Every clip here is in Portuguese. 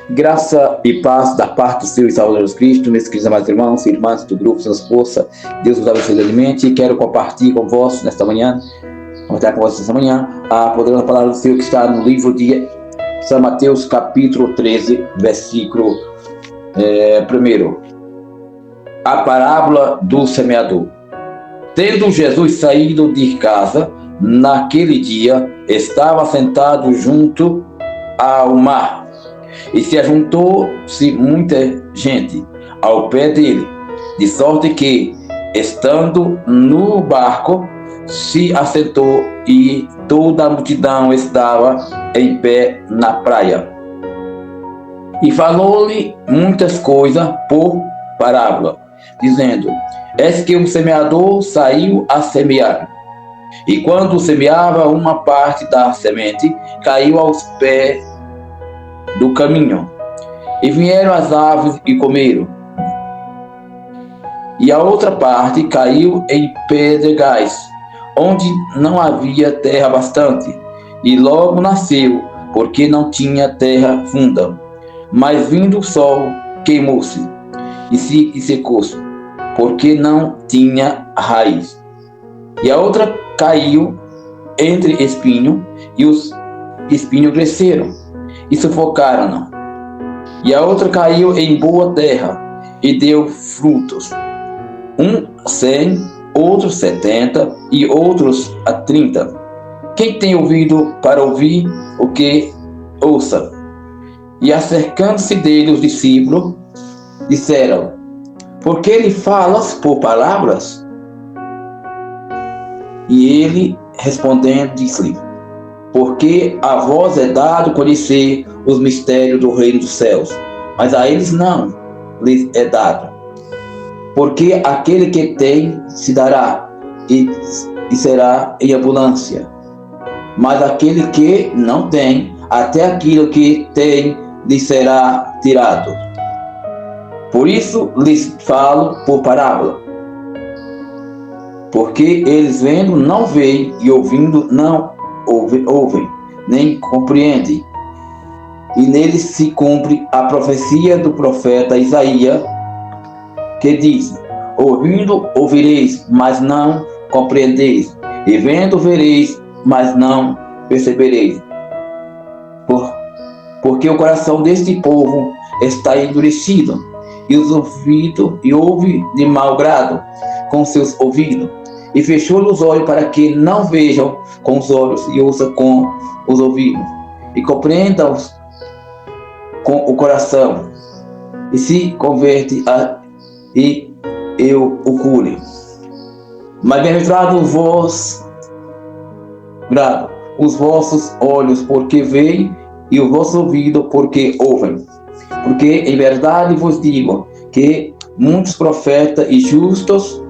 Graça e paz da parte do Senhor e Salvador Jesus Cristo, meus queridos amados irmãos e irmãs do grupo Suas Forças. Deus os abençoe grandemente. Quero compartilhar convosco nesta manhã, a poderosa palavra do Senhor que está no livro de São Mateus, capítulo 13, versículo 1. A parábola do semeador. Tendo Jesus saído de casa, naquele dia, estava sentado junto ao mar. E se ajuntou-se muita gente ao pé dele, de sorte que, estando no barco, se assentou e toda a multidão estava em pé na praia. E falou-lhe muitas coisas por parábola, dizendo: Eis que um semeador saiu a semear. E quando semeava, uma parte da semente caiu aos pés do caminho, e vieram as aves e comeram. E a outra parte caiu em pedregais, onde não havia terra bastante, e logo nasceu, porque não tinha terra funda. Mas vindo o sol, queimou-se, e secou-se, porque não tinha raiz. E a outra caiu entre espinho, e os espinhos cresceram e sufocaram-no. E a outra caiu em boa terra e deu frutos, 100, outros 70 e outros 30. Quem tem ouvido para ouvir, o que ouça. E acercando-se dele os discípulos, disseram: Por que lhe falas por palavras? E ele, respondendo, disse-lhe: Porque a vós é dado conhecer os mistérios do reino dos céus, mas a eles não lhes é dado. Porque aquele que tem se dará, e será em abundância. Mas aquele que não tem, até aquilo que tem lhe será tirado. Por isso lhes falo por parábola. Porque eles vendo não veem, e ouvindo não ouvem, nem compreendem. E neles se cumpre a profecia do profeta Isaías, que diz: Ouvindo ouvireis, mas não compreendeis, e vendo vereis, mas não percebereis. Porque o coração deste povo está endurecido, e os ouvidos, e ouve de mau grado com seus ouvidos, e fechou os olhos para que não vejam com os olhos, e ouçam com os ouvidos, e compreendam com o coração, e se converte e eu o cure. Mas bem-aventurados os vossos olhos, porque veem, e o vosso ouvido, porque ouvem. Porque em verdade vos digo que muitos profetas e justos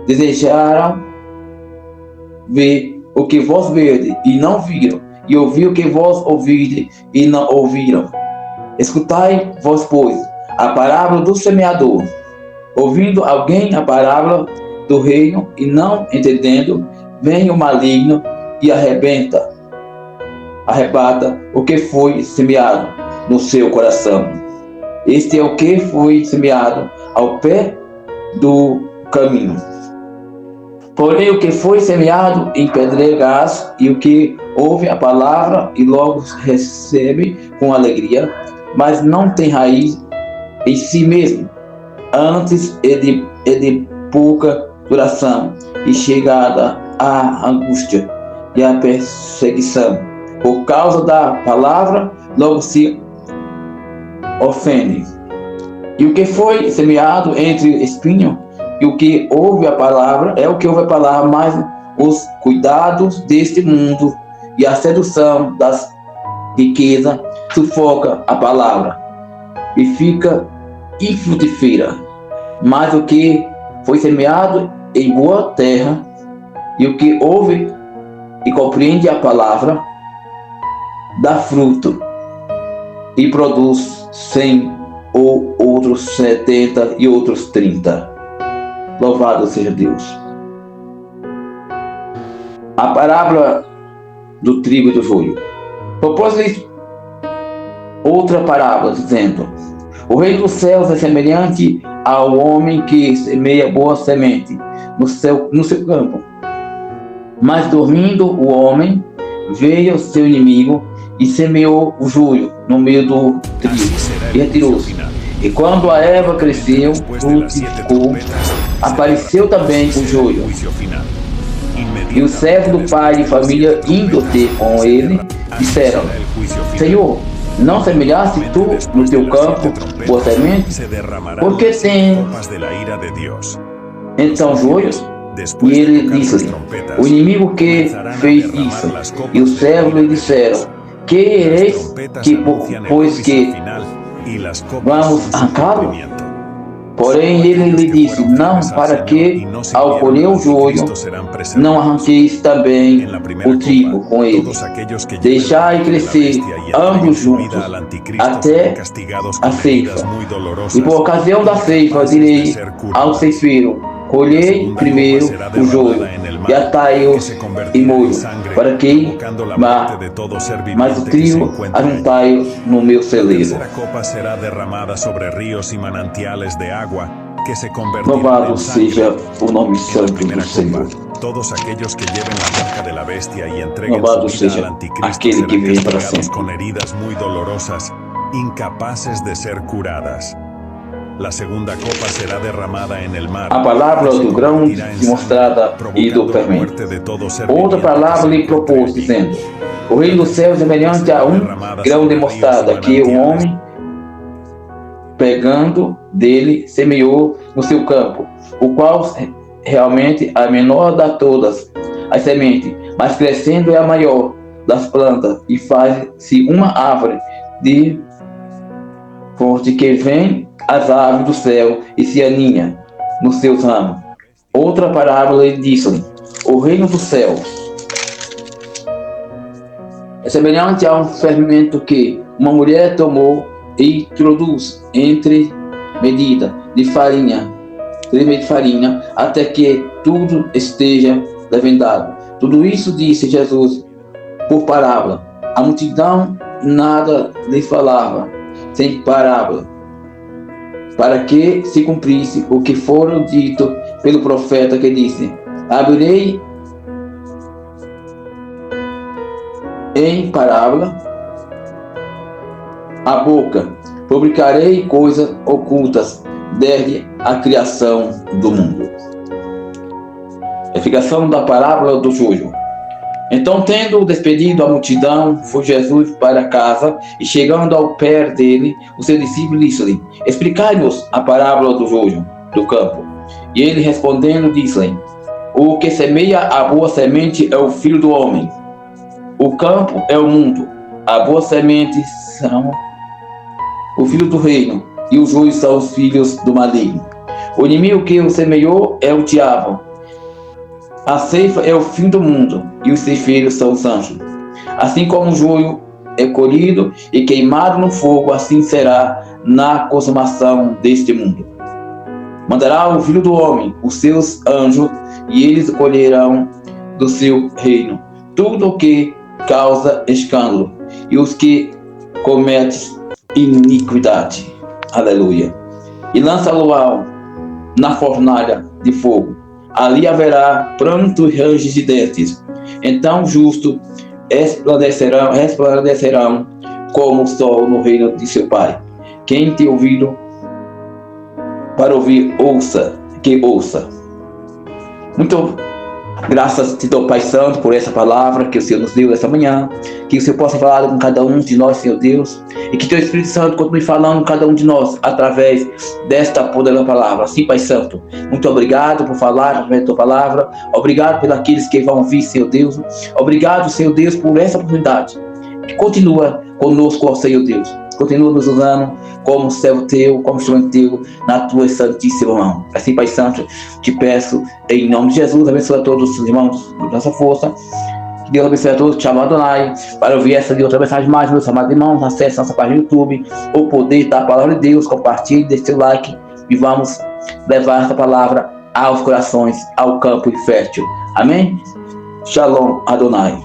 desejaram ver o que vós vedes e não viram, e ouvir o que vós ouvides e não ouviram. Escutai vós, pois, a parábola do semeador. Ouvindo alguém a parábola do reino e não entendendo, vem o maligno e arrebata o que foi semeado no seu coração. Este é o que foi semeado ao pé do caminho. Porém, o que foi semeado em pedregais, e o que ouve a palavra e logo recebe com alegria, mas não tem raiz em si mesmo, antes é de pouca duração, e chegada à angústia e à perseguição. Por causa da palavra, logo se ofende. E o que foi semeado entre espinho, e o que ouve a palavra, é o que ouve a palavra, mas os cuidados deste mundo e a sedução das riquezas sufoca a palavra e fica infrutífera. Mas o que foi semeado em boa terra, e o que ouve e compreende a palavra, dá fruto e produz 100, ou outros 70 e outros 30. Louvado seja Deus. A parábola do trigo e do joio. Propôs-lhes outra parábola, dizendo: o reino dos céus é semelhante ao homem que semeia boa semente no seu campo. Mas dormindo o homem, veio seu inimigo e semeou o joio no meio do trigo e retirou-se. E quando a erva cresceu, frutificou, apareceu também o joio. E os servos do pai de família, indo ter com ele, disseram: Senhor, não semelhaste tu no teu campo boa semente? Porque tem então joios? E ele disse-lhe: o inimigo que fez isso. E os servos lhe disseram: que quereis que, pois que vamos arrancá-lo? Porém ele lhe disse: não, para que, ao colher o joio, não arranqueis também o trigo com ele. Deixai crescer ambos juntos, até a ceifa. E por ocasião da ceifa direi ao ceifeiro: colhei primeiro o joio e atai-o em molho, para que mas o trigo ajuntai-o no meu celeiro. Louvado seja o nome santo do Senhor. Todos aquellos que lleven la marca de la bestia y entreguen Louvado su vida seja al anticristo aquele que serán vive para castigados sempre. con heridas muy dolorosas, incapaces de ser curadas. La segunda copa será derramada en el mar. A palavra do grão de mostarda e do fermento. Outra palavra lhe propôs, dizendo: o reino dos céus é semelhante a um grão de mostarda que o homem, pegando dele, semeou no seu campo, o qual realmente é a menor de todas as sementes, mas crescendo é a maior das plantas e faz-se uma árvore de forte que vem as aves do céu e se aninha nos seus ramos. Outra parábola ele disse-lhe: o reino dos céus é semelhante a um fermento que uma mulher tomou e introduz entre medida de farinha, até que tudo esteja levedado. Tudo isso disse Jesus por parábola. A multidão nada lhe falava sem parábola, para que se cumprisse o que fora dito pelo profeta, que disse: abrirei em parábola a boca, publicarei coisas ocultas desde a criação do mundo. Explicação da parábola do joio. Então, tendo despedido a multidão, foi Jesus para casa, e chegando ao pé dele, o seu discípulo disse-lhe: explicai-nos a parábola do joio do campo. E ele respondendo disse-lhe: o que semeia a boa semente é o filho do homem. O campo é o mundo. A boa semente são o filho do reino, e os joios são os filhos do maligno. O inimigo que o semeou é o diabo. A ceifa é o fim do mundo, e os ceifeiros são os anjos. Assim como o joio é colhido e queimado no fogo, assim será na consumação deste mundo. Mandará o Filho do Homem os seus anjos, e eles colherão do seu reino tudo o que causa escândalo e os que cometem iniquidade. Aleluia. E lança-lo na fornalha de fogo. Ali haverá pranto e ranger de dentes. Então justos resplandecerão como o sol no reino de seu Pai. Quem tem ouvido para ouvir, ouça, que ouça. Muito graças te dou, Pai Santo, por essa palavra que o Senhor nos deu essa manhã. Que o Senhor possa falar com cada um de nós, Senhor Deus. E que teu Espírito Santo continue falando com cada um de nós através desta poderosa palavra. Assim, Pai Santo, muito obrigado por falar através da tua palavra. Obrigado pelos aqueles que vão ouvir, Senhor Deus. Obrigado, Senhor Deus, por essa oportunidade. Que continua conosco, ó Senhor Deus. Continua nos usando como servo teu, como instrumento teu, na tua santíssima mão. Assim, Pai Santo, te peço, em nome de Jesus, abençoa a todos os irmãos da nossa força. Que Deus abençoe a todos, te amo, Adonai. Para ouvir essa e outra mensagem mais, meus amados irmãos, acesse nossa página no YouTube, o poder da palavra de Deus, compartilhe, deixe seu like e vamos levar essa palavra aos corações, ao campo fértil. Amém? Shalom, Adonai.